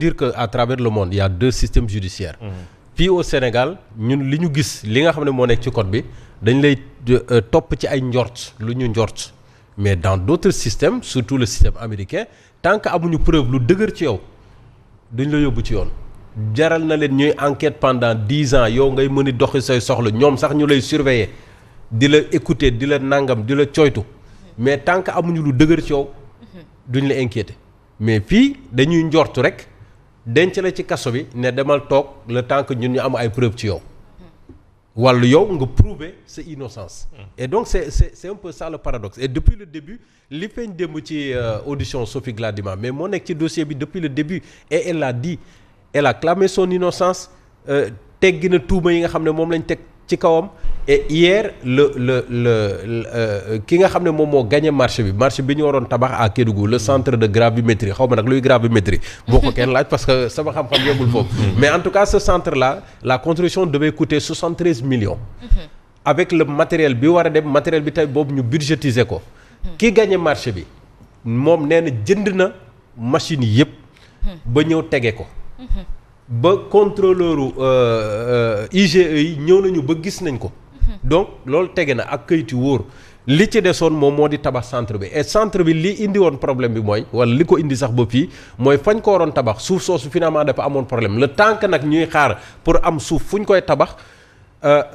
dire que à travers le monde il y a 2 systèmes judiciaires. Fii au Sénégal ñun li ñu gis li nga xam ne moo nekk ci code bi dañ lay topp ci ay njort lu ñu njort mais dans d'autres systèmes surtout le système américain tant que amuñu preuve lu dëgër ci yow duñ la yóbbu ci yoon. jaral na leen ñuy enquête pendant 10 ans yow ngay mën a doxi say soxla ñoom sax ñu lay surveiller di la écouter di la nangam di la coytu mais tant que amuñu lu dëgër ci yow duñ la inquiéter mais fii dañuy njortu rek denc la ci kaso bi ne demal toog le temps que ñun ñu am ay preuve ci yow wàllu yow nga prouver sa innocence et donc c'est un peu ça le paradoxe et depuis le début li feeñ démb ci audition Sophie Gladima mais moo nekk ci dossier bi depuis le début et elle l'a dit elle a clamé son innocence teggi na tuuma yi nga xam ne moom lañ teg ci kawam et hier ki nga xam ne moom moo gagné marché bi ñu waroon tabax à Kédougou le centre de gravimétrie xaw ma nag luy gravimétrie boo ko kenn laaj parce que sama xam-xam yegul foofu mais en tout cas ce centre là la construction devait coûter 73 millions avec le matériel bi war a dem matériel bi tey boobu ñu budgétiser ko ki gagné marché bi moom nee na jënd na machine yi yëpp ba ñëw tege ko ba contrôleur IGE yi ñëw nañu ba gis nañ ko donc loolu tege na ak këyit yu wóor li ci desoon moom moo di tabax centre bi et centre bi li indi woon problème bi mooy wala li ko indi sax ba fii mooy fañ ko waroon tabax suuf soosu finalement dafa amoon problème le temps que nag ñuy xaar pour am suuf fu ñu koy tabax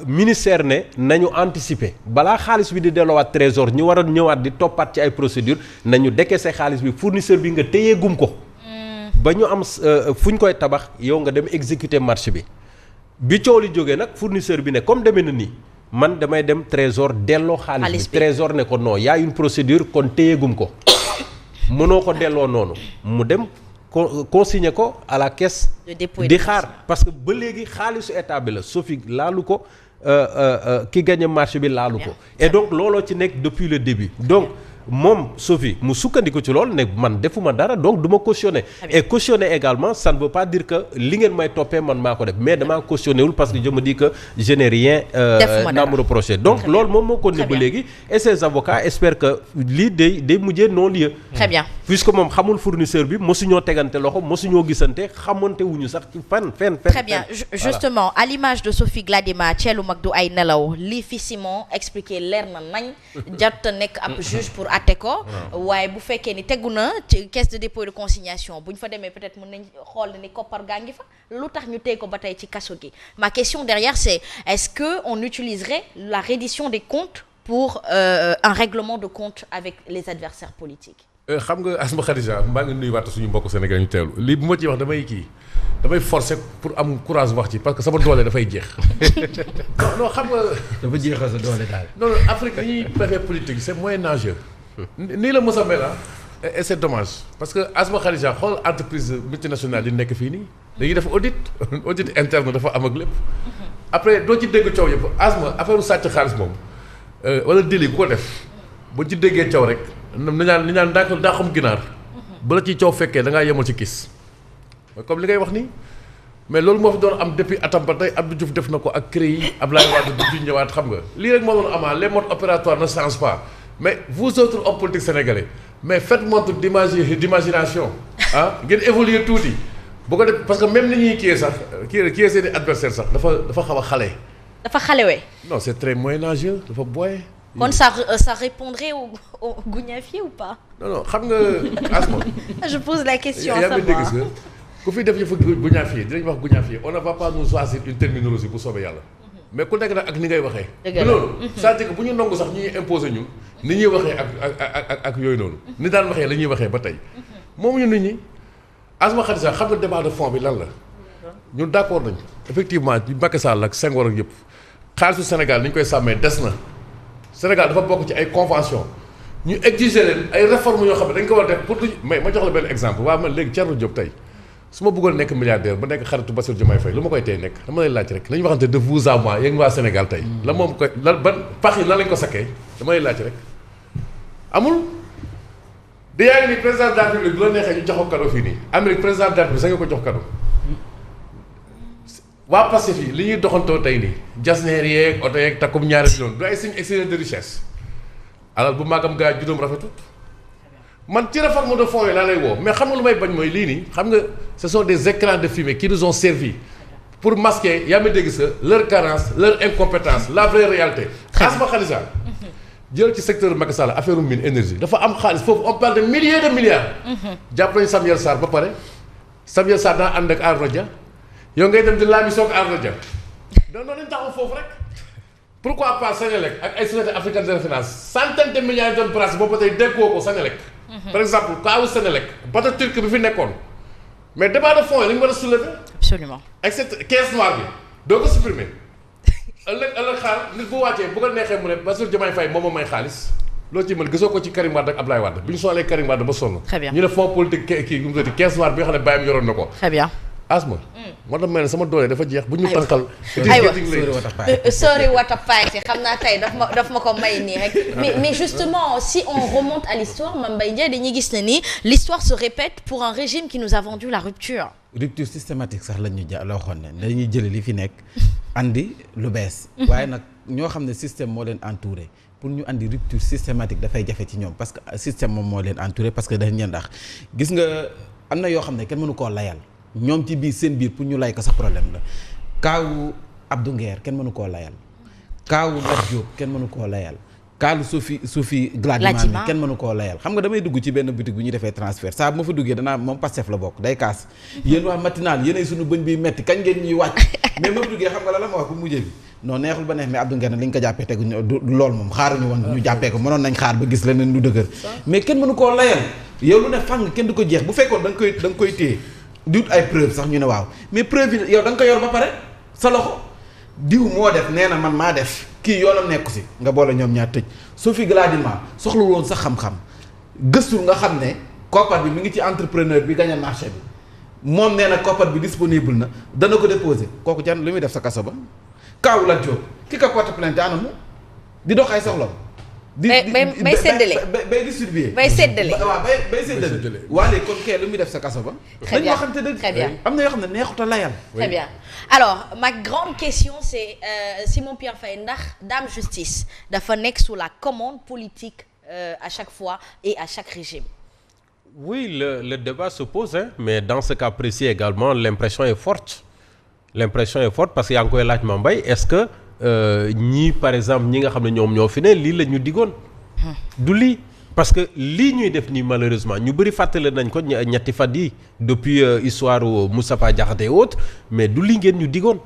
ministère ne nañu anticiper balaa xaalis bi di delloowaat trésor ñu war a ñëwaat di toppaat ci ay procédure nañu décaisser xaalis bi fournisseur bi nga téyee gum ko ba ñu am fu ñu koy tabax yow nga dem exécuter marché bi coow li jógee nag fournisseur bi ne comme demee na nii man damay dem trésor delloo xaalis bi trésor ne ko non y a une procédure kon téyeegum ko mënoo ko delloo noonu mu dem consigner ko à la caisse di xaar parce que ba léegi xaalisu état bi la Sophie laalu ko ki gagné marché bi laalu ko et donc looloo ci nekk depuis le début donc moom Sophie mu sukkandiku ci loolu ne man defuma dara donc du ma cautionner et cautionner également ça ne veut pas dire que li ngeen may toppee man maa ko def mais damaa cautionné wul parce que je me dis que je n'ai rien à me reprocher donc loolu moom moo ko ne ba léegi et ses avocats espèrent que lii day mujjee non lieu très bien puisque moom xamul fournisseur bi mosuñoo tegante loxo mosuñoo gisante xamante wuñu sax ci fenn très bien justement à l'image de Sophie Gladima Thielou mag du ay nelaw lii fi Simon expliqué leer na nañ jarta nekk ab juge pour atte ko waaye bu fekkee ni tegu na ci caisse de dépôt et de consignation bu ñu fa demee peut-être mën nañ xool ni koppar gaa ngi fa lu tax ñu tey ko ba tey ci kaso gi ma question derrière c'est est-ce que on utiliserait la reddition des comptes pour un règlement de compte avec les adversaires politiques xam nga Asma Khadija maa ngi nuyuwaat suñu mbokk Sénégal ñu teewlu lii bu ma ciy wax damay forcer pour am courage wax ci parce que sama doole dafay jeex non xam nga dafa jeexal sa doole daal non Afrique li ñuy préfère politique c'est moyenâgeux nii la mos a mel et c'est dommage parce que Asma Khadija xool entreprise multinationale yi nekk fii nii dañuy def audit interne dafa am ak lépp après doo ci dégg coow yëpp Asma affaire sàcc xaalis moom wala délit bu ko def boo ci déggee coow rek ni ñaan daa xam ginaar bala ciy coow fekkee da ngaa yemal ci kis comme li ngay wax nii mais loolu moo fi doon am depuis atam ba tey Abdou Diouf def na ko ak CREI yi Abdoulaye Wade du ñëwaat xam nga lii rek moo doon amaa les modes opératoires ne changent pas mais vous autres hommes politiques sénégalais mais faites montre d'imagination ngeen évoluer tuuti bu ko def parce que même ni ñuy kiyee sax kiyee seeni adversaire sax dafa xaw a xale dafa xalewee non c'est très moyenâgeux dafa boye kon ça répondrait au Gougnafier ou pas non xam nga Asma je pose la question à savoir savoir gis nga ku fi def yëfu Gougnafier dinañ wax Gougnafier on ne va pas nous choisir une terminologie bu soobee yàlla mais ku nekk nag ak ni ngay waxee loolu c'est-à-dire que bu ñu nangu sax ñuy imposer ñu ni ñuy waxee ak yooyu noonu ni daan waxee la ñuy waxee ba tey moom ñu nit ñi Asma Khadija xam nga débat de fond bi lan la ñun d'accord nañ effectivement ci Macky Sall ak Senghor ak yëpp xaalisu Sénégal ni ñu koy sàmmee des na Sénégal dafa bokk ci ay convention ñu exiger leen ay réformes yoo xam ne dañ ko war a def pour mais ma jox la benn exemple waaw man léegi Thierno Diop tey su ma bëggoon nekk milliardaire ba nekk xaritu Bassirou Diomaye Faye lu ma koy tey nekk dama lay laaj rek nañu waxante de vous à moi yéen waa Sénégal tey la moom koy lan ban pax yi lan lañ ko sakkee dama lay laaj rek amul da yaa ngi ni président de la République bu la neexee ñu jox ko cadeau fii nii Amérique président de la République sa nga ko jox cadeau waa Pastef yi li ñuy doxantoo tey nii jasneer yeeg oto yeeg takkum ñaari si noonu du ay signe extérieur de richesse alal bu magam gaa juróom rafetut man ci réforme de fonds yi laa lay woo mais xam nga lu may bañ mooy lii nii xam nga ce sont des écrans de fumée qui nous ont servi pour masquer yaa ma dégg sa leur carence leur incompétence la vraie réalité. Asma Khalisa jël ci secteur Macky Sall affaire mine énergie dafa am xaalis foofu on parle de milliers de milliards. jàpp nañu Samuel Sarr ba pare Samuel Sarr daa ànd ak Arona Dia yow ngay dem di laami soog Arona Dia donc noonu lañ taxaw foofu rek. pourquoi pas Sénélec ak ay sociétés africaines de finance centaines de milliards de dollars boobu tey déggoo ko Sénélec. par exemple kaawu Sénélec bateau turc bi fi nekkoon mais débat de fonds yi la ñu war a soulever. absolument ak cette caisse noire bi doo ko supprimer ëllëg xaar nit bu wàccee bu ko neexee mu ne Bassirou Diomaye Faye moom moo may xaalis loolu ci mën gisoo ko ci Karim Wade ak Abdoulaye Wade bi ñu soolee Karim Wade ba sonn. très bien ñu ne fonds politique kii nu mu tuddati caisse noire bi nga xam ne bàyyam yoroon na ko. très bien. Asma. moo tax mel ne sama doole dafa jeex bu ñu tànkal. aywa sori wata paase xam naa tey daf ma ko may nii rek mais justement si on remonte à l'histoire Mame Mbaye Ndiaye dañuy gis ne ni l'histoire se répète pour un régime qui nous a vendu la rupture. rupture systématique sax la ñu la waxoon ne dañuy jële li fi nekk andi lu bees. waaye nag ñoo xam ne système moo leen entouré pour ñu andi rupture systématique dafay jafe ci ñoom parce que système moom moo leen entouré parce que dañ leen ndax gis nga am na yoo xam ne kenn mënu koo layal. ñoom ci biir seen biir pour ñu lay ko sax problème la kaawu Abdou Nguer kenn mënu koo layal kaawu Lat Diop kenn mënu koo layal kaalu Sophie Gladima kenn mënu koo layal xam nga damay dugg ci benn boutique bu ñuy defee transfert saa bu ma fa duggee danaa moom Pastef la bokk day kaas yéen waa matinal yéenay suñu bëñ bi metti kañ ngeen ñuy wàcc mais ma duggee xam nga la ma wax bu mujjee bi non neexul ba neex mais Abdou Nguer ne li ñu ko jàppee tegu lool moom xaaruñu woon ñu jàppee ko mënoon nañ xaar ba gis leneen lu dëgër mais kenn mënu koo layal yow lu ne fang kenn du ko jeex bu fekkoon da nga koy téye di wut ay preuve sax ñu ne waaw mais preuve yi yow da nga ko yor ba pare sa loxo diw moo def nee na man maa def kii yoonam nekku si nga boole ñoom ñaar tëj Sophie Gladima soxla woon sax xam-xam gëstul nga xam ne koppar bi mi ngi ci entrepreneur bi gagné marché bi moom nee na koppar bi disponible na dana ko déposé kooku jan lu muy def sa kaso ba kaawu la jóg ki ko porte plainte anamu di dox ay soxla bay séddale bay distribuer bay séddale waaw bay séddale waa léegi kon kee lu muy def sa kaso ba très bien dañu waxante dëgg très bien am na yoo xam ne neexut a layal très bien alors ma grande question c'est Simon Pierre Faye ndax Dame Justice dafa nekk sous la commande politique à chaque fois et à chaque régime. Oui, le débat se pose hein, mais dans ce cas précis également l'impression est forte parce que yaa ngi koy laaj Mame Mbaye est-ce que ñii par exemple ñi nga xam ne ñoom ñoo fi ne lii la ñu digoon du lii parce que lii ñuy def nii malheureusement ñu bëri fàttale nañ ko ñetti fan yi depuis histoire Moustapha Diakhaté et autres mais du lii ngeen ñu digoon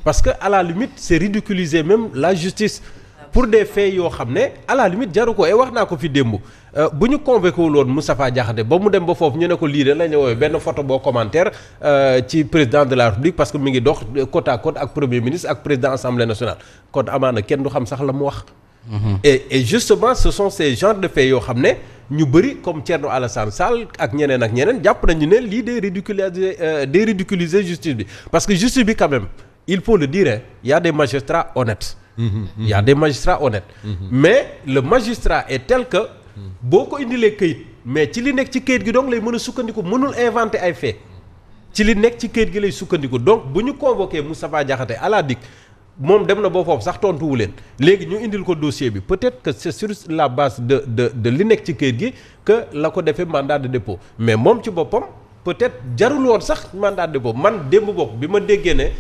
parce que à la limite c'est ridiculiser même la justice pour des faits yoo xam ne à la limite jaru ko et wax naa ko fi démb bu ñu convoqué wuloon Moustapha Diakhaté ba mu dem ba foofu ñu ne ko lii de la ñu woowee benn photo boo commentaire ci président de la République parce que mi ngi dox côte à côte ak premier ministre ak président assemblée nationale kon amaana kenn du xam sax la mu wax. et justement ce sont ces genres de faits yoo xam ne ñu bëri comme Thierno Alassane Sall ak ñeneen jàpp nañu ne lii day ridiculiser justice bi parce que justice bi quand même il faut le dire il y a des magistrats honnêtes. Il y a des magistrats honnêtes. Mais le magistrat est tel que boo ko indilee këyit mais ci li nekk ci këyit gi donc lay mën a sukkandiku mënul inventer ay faits ci li nekk ci këyit gi lay sukkandiku donc bu ñu convoqué Moustapha Diakhaté à la DIC moom dem na boo foofu sax tontuwu leen léegi ñu indil ko dossier bi peut-être que c'est sur la base de li nekk ci këyit gi que la ko defee mandat de dépôt mais moom ci boppam peut-être jarul woon sax mandat de dépôt man démb bopp bi ma déggee ne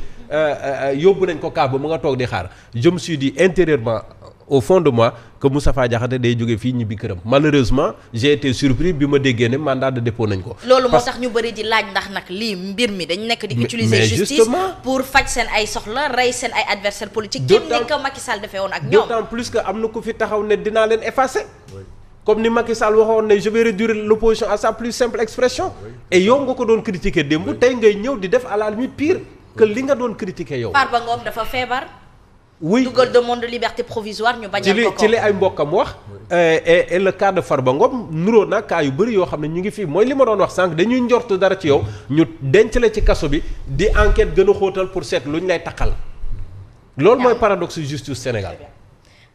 yóbbu nañ ko kaaf ba mu nga toog di xaar je me suis dit intérieurement au fond de moi que Moustapha Diakhaté day jóge fii ñibbi këram malheureusement j'ai été surpris bi ma déggee ne mandat de dépôt nañ ko. loolu moo tax ñu bëri di laaj ndax nag lii mbir mi dañ nekk di utiliser justice pour faj seen ay soxla rey seen ay adversaires politiques. d'autant kenn nekk Macky Sall defee woon ak ñoom. d'autant plus que am na ku fi taxaw ne dinaa leen effacer. comme ni Macky Sall waxoon ne je vais réduire l'opposition à sa plus simple expression. et yow nga ko doon critiquer démb tey ngay ñëw di def à la limite pire que li nga doon critiquer yow. Farba Ngom dafa feebar. oui dugal demande de liberté provisoire ñu bañal ko ci li ay mbokkam wax. et le cas de Farba Ngom nuroo na cas yu bëri yoo xam ne ñu ngi fii mooy li ma doon wax sànq dañuy njort dara ci yow ñu denc la ci kaso bi di enquête gën a xóotal pour seet lu ñu lay takkal. loolu mooy paradoxe justice Sénégal.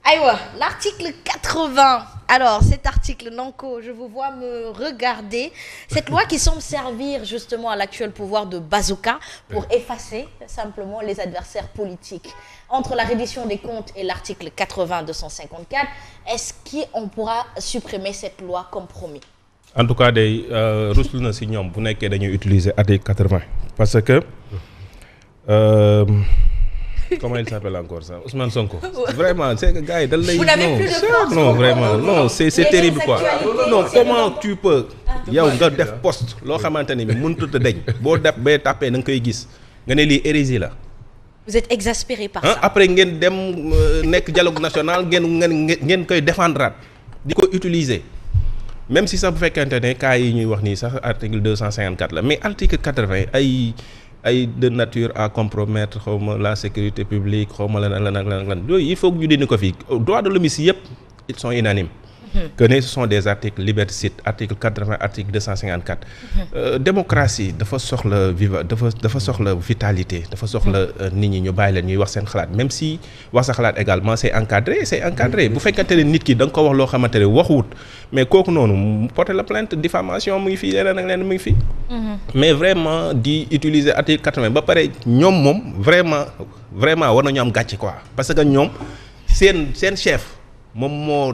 Aïwa, l'article 80. Alors, cet article, Nanko, je vous vois me regarder. Cette loi qui semble servir justement à l'actuel pouvoir de bazooka pour effacer simplement les adversaires politiques. Entre la reddition des comptes et l'article 80-254, est-ce qu'on pourra supprimer cette loi comme promis? en tout cas day ruslu na si ñoom bu nekkee dañuy utiliser article 80 parce que comment il s'appelle encore ça Ousmane Sonko vraiment c'est que gars yi dal lay non vraiment non c'est terrible quoi non comment tu peux yow nga def poste loo xamante ni mënut a deñ boo def bee tàppee da nga koy gis nga ne lii hérésie la. Vous êtes exaspéré par ça. Après ngeen dem nekk dialogue national ngeen koy défendre di ko utiliser même si sax bu fekkente ne cas yi ñuy wax nii sax article 254 la mais article 80 ay de nature à compromettre xawma la sécurité publique xawma lan yooyu il faut que ñu dindi ko fii droit de l'homme yëpp ils sont unanimes que ce sont des articles liberticide article 80 article 254 démocratie dafa soxla dafa soxla vitalité dafa soxla nit ñi ñu bàyyi leen ñuy wax seen xalaat même si wax sa xalaat également c'est encadré bu fekkante ne nit ki da nga ko wax loo xamante ne waxuwut mais kooku noonu porter la plainte diffamation mu ngi fii leneen ak leneen mu ngi fii mais vraiment di utiliser article 80 ba pare ñoom moom vraiment war nañu am gàcce quoi parce que ñoom seen chef moom moo